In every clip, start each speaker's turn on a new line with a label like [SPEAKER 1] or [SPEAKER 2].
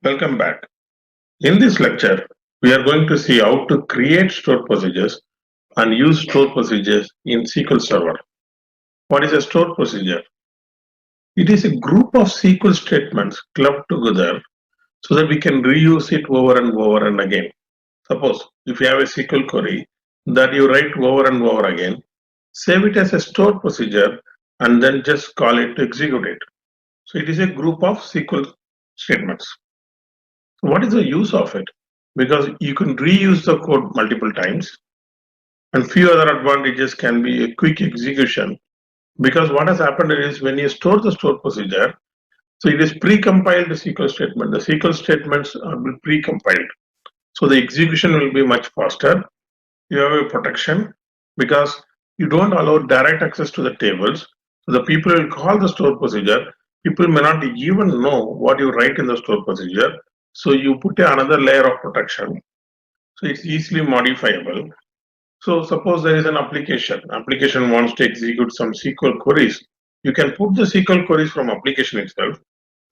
[SPEAKER 1] Welcome back. In this lecture, we are going to see how to create stored procedures and use stored procedures in SQL Server. What is a stored procedure? It is a group of SQL statements clubbed together so that we can reuse it over and over and again. Suppose if you have a SQL query that you write over and over again, save it as a stored procedure and then just call it to execute it. So it is a group of SQL statements. What is the use of it? Because you can reuse the code multiple times, and few other advantages can be a quick execution. Because what has happened is when you store the stored procedure, so it is pre-compiled SQL statement. The SQL statements are pre-compiled, so the execution will be much faster. You have a protection because you don't allow direct access to the tables. So the people will call the stored procedure. People may not even know what you write in the stored procedure. So you put another layer of protection. So it's easily modifiable. So suppose there is an application wants to execute some SQL queries. You can put the SQL queries from application itself.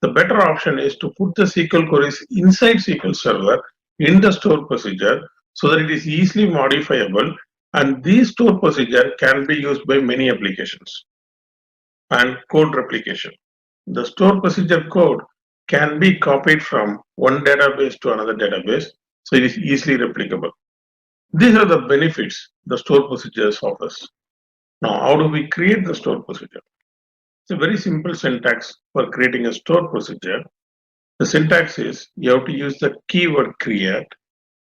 [SPEAKER 1] The better option is to put the SQL queries inside SQL Server in the stored procedure so that it is easily modifiable, and these stored procedure can be used by many applications. And code replication. The stored procedure code can be copied from one database to another database, so it is easily replicable. These are the benefits the stored procedures offers. Now, how do we create the stored procedure? It's a very simple syntax for creating a stored procedure. The syntax is you have to use the keyword create,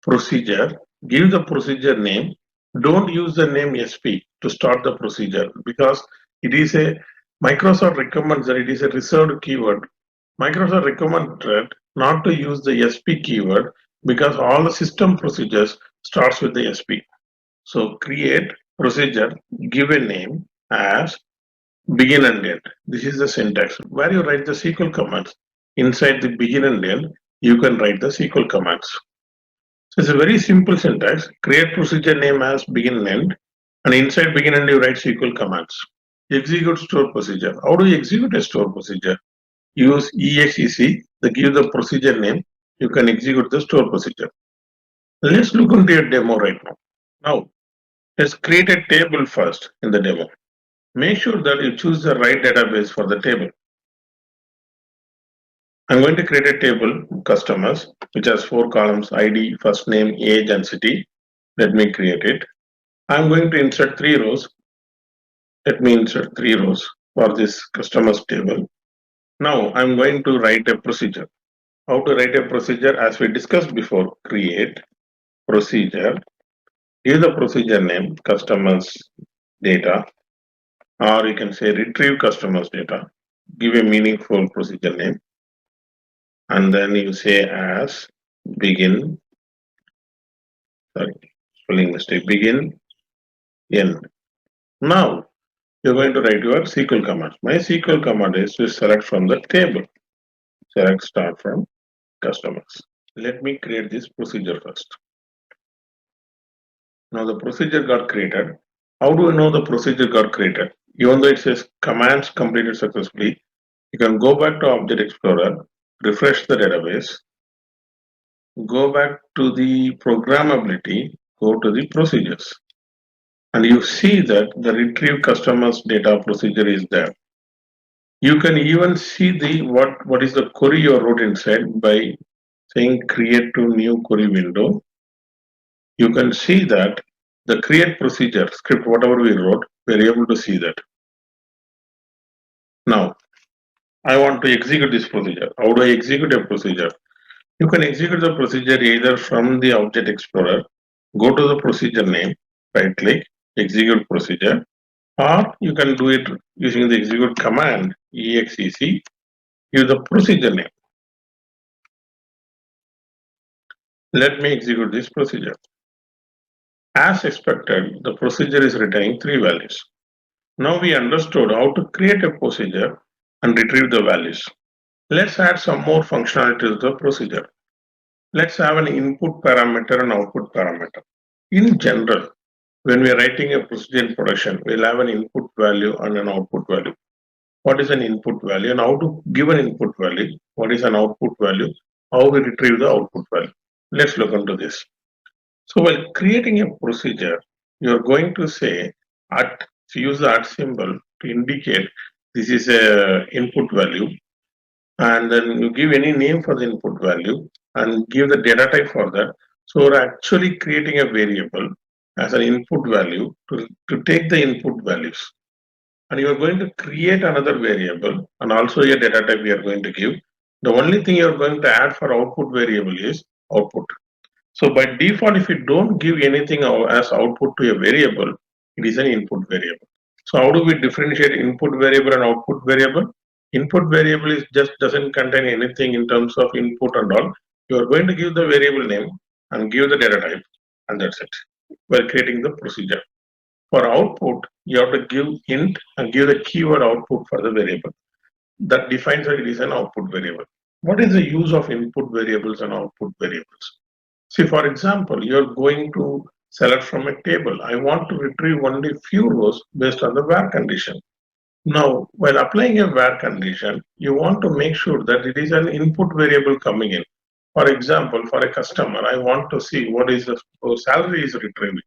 [SPEAKER 1] procedure, give the procedure name. Don't use the name SP to start the procedure because it is a Microsoft recommends that it is a reserved keyword. Microsoft recommended not to use the SP keyword because all the system procedures starts with the SP. So create procedure, give a name as begin and end. This is the syntax where you write the SQL commands. Inside the begin and end, you can write the SQL commands. So it's a very simple syntax. Create procedure name as begin and end, and inside begin and end you write SQL commands. Execute stored procedure. How do you execute a stored procedure? Use exec, give the procedure name. You can execute the stored procedure. Let's look into a demo right now. Now, let's create a table first in the demo. Make sure that you choose the right database for the table. I'm going to create a table, customers, which has 4 columns, ID, first name, age, and city. Let me create it. I'm going to insert 3 rows. Let me insert 3 rows for this customers table. Now I'm going to write a procedure. How to write a procedure? As we discussed before, create procedure, give the procedure name, customers data, or you can say retrieve customers data, give a meaningful procedure name, and then you say as begin, spelling mistake, begin, end. Now you're going to write your SQL command. My SQL command is to select from the table. Select start from customers. Let me create this procedure first. Now the procedure got created. How do I know the procedure got created? Even though it says commands completed successfully, you can go back to Object Explorer, refresh the database, go back to the programmability, go to the procedures, and you see that the retrieve customers data procedure is there. You can even see the what is the query you wrote inside by saying create to new query window. You can see that the create procedure script, whatever we wrote, we're able to see that. Now, I want to execute this procedure. How do I execute a procedure? You can execute the procedure either from the Object Explorer, go to the procedure name, right click, execute procedure, or you can do it using the execute command, exec, give the procedure name. Let me execute this procedure. As expected, the procedure is returning 3 values. Now we understood how to create a procedure and retrieve the values. Let's add some more functionality to the procedure. Let's have an input parameter and output parameter. In general, when we are writing a procedure in production, we'll have an input value and an output value. What is an input value and how to give an input value? What is an output value? how we retrieve the output value. Let's look into this. So while creating a procedure, you're going to say at, use the at symbol to indicate this is a input value, and then you give any name for the input value and give the data type for that. So we're actually creating a variable as an input value to take the input values. And you are going to create another variable and also a data type we are going to give. The only thing you are going to add for output variable is output. So by default, if you don't give anything as output to a variable, it is an input variable. So how do we differentiate input variable and output variable? Input variable is just doesn't contain anything in terms of input and all. You are going to give the variable name and give the data type, and that's it. While creating the procedure. For output, you have to give int and give the keyword output for the variable. That defines that it is an output variable. What is the use of input variables and output variables? See, for example, you're going to select from a table. I want to retrieve only few rows based on the where condition. Now, while applying a where condition, you want to make sure that it is an input variable coming in. For example, for a customer, I want to see what is the salary is retrieving.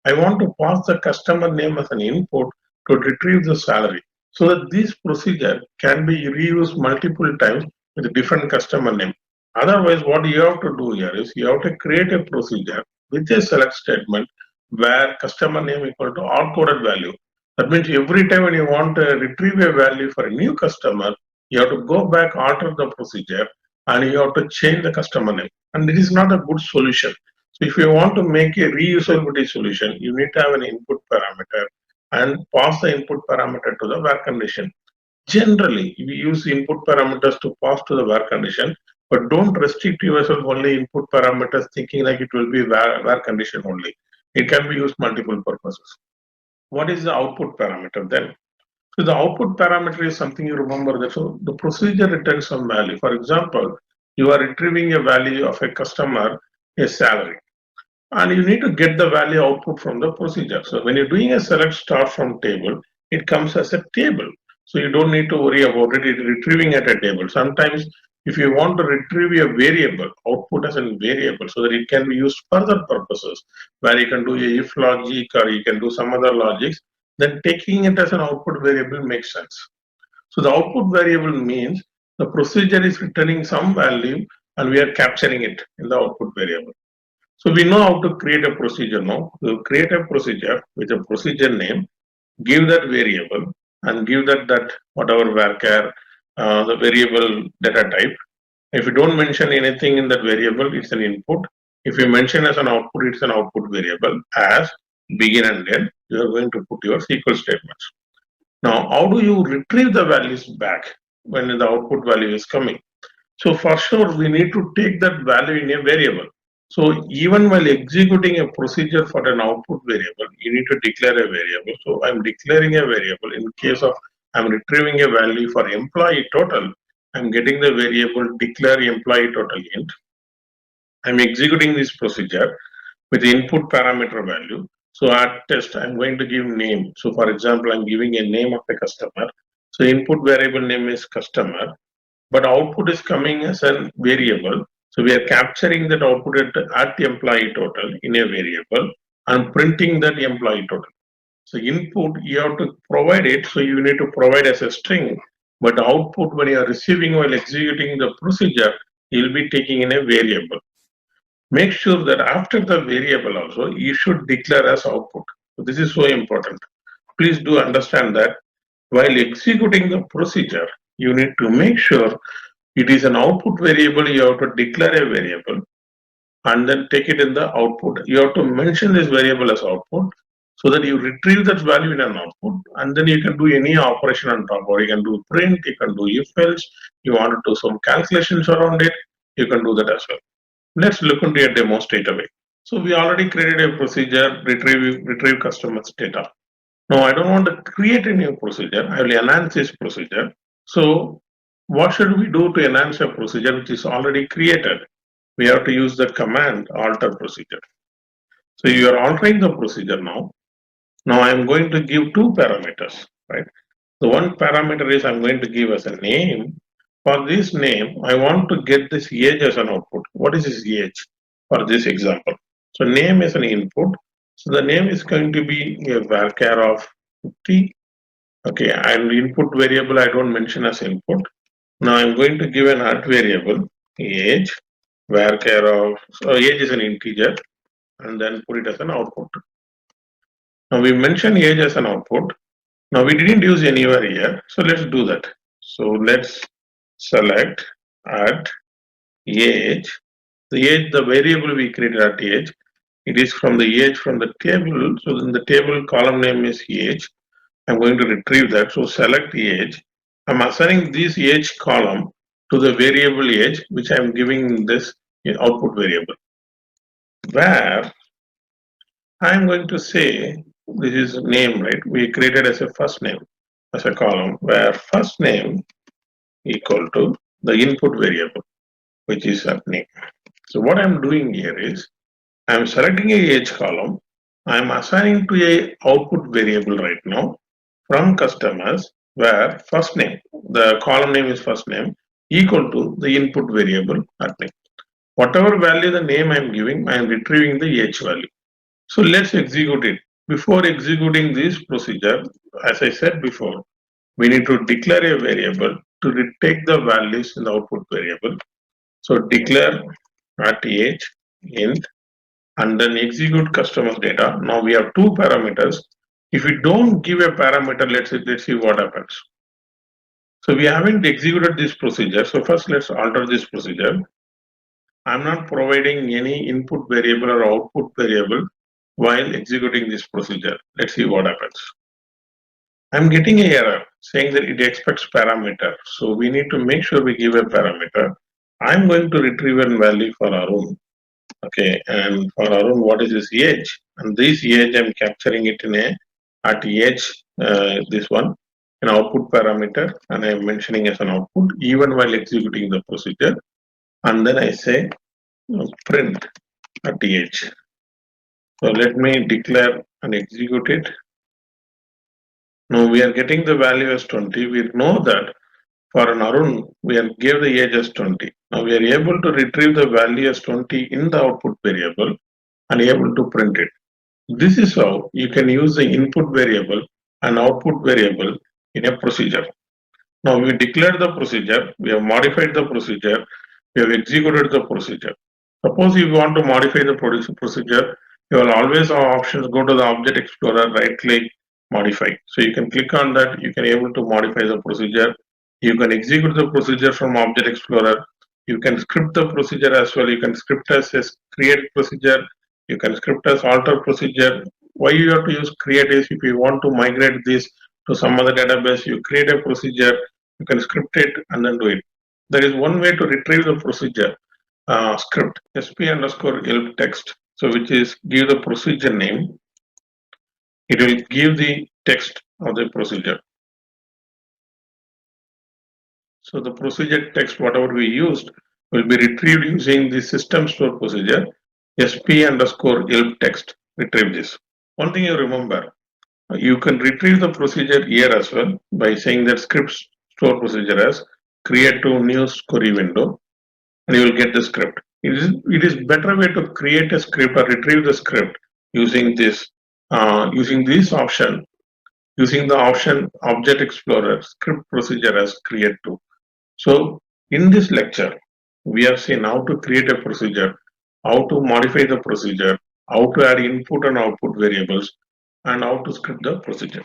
[SPEAKER 1] I want to pass the customer name as an input to retrieve the salary so that this procedure can be reused multiple times with a different customer name. Otherwise, what you have to do here is you have to create a procedure with a select statement where customer name equal to hard-coded value. That means every time when you want to retrieve a value for a new customer, you have to go back, alter the procedure, and you have to change the customer name. And it is not a good solution. So if you want to make a reusability solution, you need to have an input parameter and pass the input parameter to the where condition. Generally, we use input parameters to pass to the where condition, but don't restrict yourself only input parameters thinking like it will be where condition only. It can be used multiple purposes. What is the output parameter then? So the output parameter is something you remember that so the procedure returns some value. For example, you are retrieving a value of a customer, a salary, and you need to get the value output from the procedure. So when you're doing a select start from table, it comes as a table. So you don't need to worry about it retrieving at a table. Sometimes if you want to retrieve a variable, output as a variable so that it can be used for further purposes, where you can do a if logic or you can do some other logics, then taking it as an output variable makes sense. So the output variable means the procedure is returning some value and we are capturing it in the output variable. So we know how to create a procedure now. We'll create a procedure with a procedure name, give that variable, and give that whatever varchar, the variable data type. If you don't mention anything in that variable, it's an input. If you mention as an output, it's an output variable as begin and end. You are going to put your SQL statements. Now, how do you retrieve the values back when the output value is coming? So for sure, we need to take that value in a variable. So even while executing a procedure for an output variable, you need to declare a variable. So I'm declaring a variable in case of I'm retrieving a value for employee total. I'm getting the variable declare employee total int. I'm executing this procedure with the input parameter value. So at test, I'm going to give name. So for example, I'm giving a name of the customer. So input variable name is customer, but output is coming as a variable. So we are capturing that output at the employee total in a variable and printing that employee total. So input, you have to provide it. So you need to provide as a string, but output when you are receiving while executing the procedure, you'll be taking in a variable. Make sure that after the variable also, you should declare as output. So this is so important. Please do understand that while executing the procedure, you need to make sure it is an output variable, you have to declare a variable and then take it in the output. You have to mention this variable as output so that you retrieve that value in an output and then you can do any operation on top, or you can do print, you can do if else, you want to do some calculations around it, you can do that as well. Let's look into a demo straight away. So we already created a procedure, retrieve customers data. Now I don't want to create a new procedure, I will enhance this procedure. So what should we do to enhance a procedure which is already created? We have to use the command alter procedure. So you are altering the procedure now. Now I am going to give two parameters, right? The one parameter is I'm going to give as a name For this name, I want to get this age as an output. What is this age for this example? So name is an input. So the name is going to be a varchar of 50. Okay, and input variable I don't mention as input. Now I'm going to give an alt variable age, varchar of, so age is an integer, and then put it as an output. Now we mentioned age as an output. Now we didn't use anywhere here, so let's do that. So let's select at age. The age, the variable we created at age, it is from the age from the table. So in the table column name is age. I'm going to retrieve that. So select age. I'm assigning this age column to the variable age, which I'm giving this output variable. Where I'm going to say this is name, right? We created as a first name as a column where first name equal to the input variable, which is a name. So what I'm doing here is I'm selecting a age column. I'm assigning to a output variable right now from customers where first name, the column name is first name equal to the input variable at name. Whatever value the name I'm giving, I'm retrieving the age value. So let's execute it. Before executing this procedure, as I said before, we need to declare a variable to take the values in the output variable. So declare at age int and then execute customer data. Now we have two parameters. If we don't give a parameter, let's see what happens. So we haven't executed this procedure. So first let's alter this procedure. I'm not providing any input variable or output variable while executing this procedure. Let's see what happens. I'm getting an error saying that it expects parameter. So we need to make sure we give a parameter. I'm going to retrieve a value for Arun. Okay, and for Arun, what is this age? And this age, I'm capturing it in a at age, this one, an output parameter, and I'm mentioning as an output even while executing the procedure. And then I say print at age. So let me declare and execute it. Now we are getting the value as 20. We know that for an Arun, we are gave the age as 20. Now we are able to retrieve the value as 20 in the output variable and able to print it. This is how you can use the input variable and output variable in a procedure. Now we declared the procedure, we have modified the procedure, we have executed the procedure. Suppose you want to modify the procedure, you will always have options, go to the Object Explorer, right click, modify. So you can click on that, you can able to modify the procedure. You can execute the procedure from Object Explorer. You can script the procedure as well. You can script as create procedure. You can script as alter procedure. Why you have to use create is if you want to migrate this to some other database, you create a procedure, you can script it and then do it. There is one way to retrieve the procedure script sp underscore help text. So which is give the procedure name. It will give the text of the procedure. So the procedure text, whatever we used, will be retrieved using the system store procedure sp underscore help text. Retrieve this. One thing you remember, you can retrieve the procedure here as well by saying that script store procedure as create to new query window, and you will get the script. It is better way to create a script or retrieve the script using this option, using the option Object Explorer script procedure as create to. So in this lecture, we have seen how to create a procedure, how to modify the procedure, how to add input and output variables, and how to script the procedure.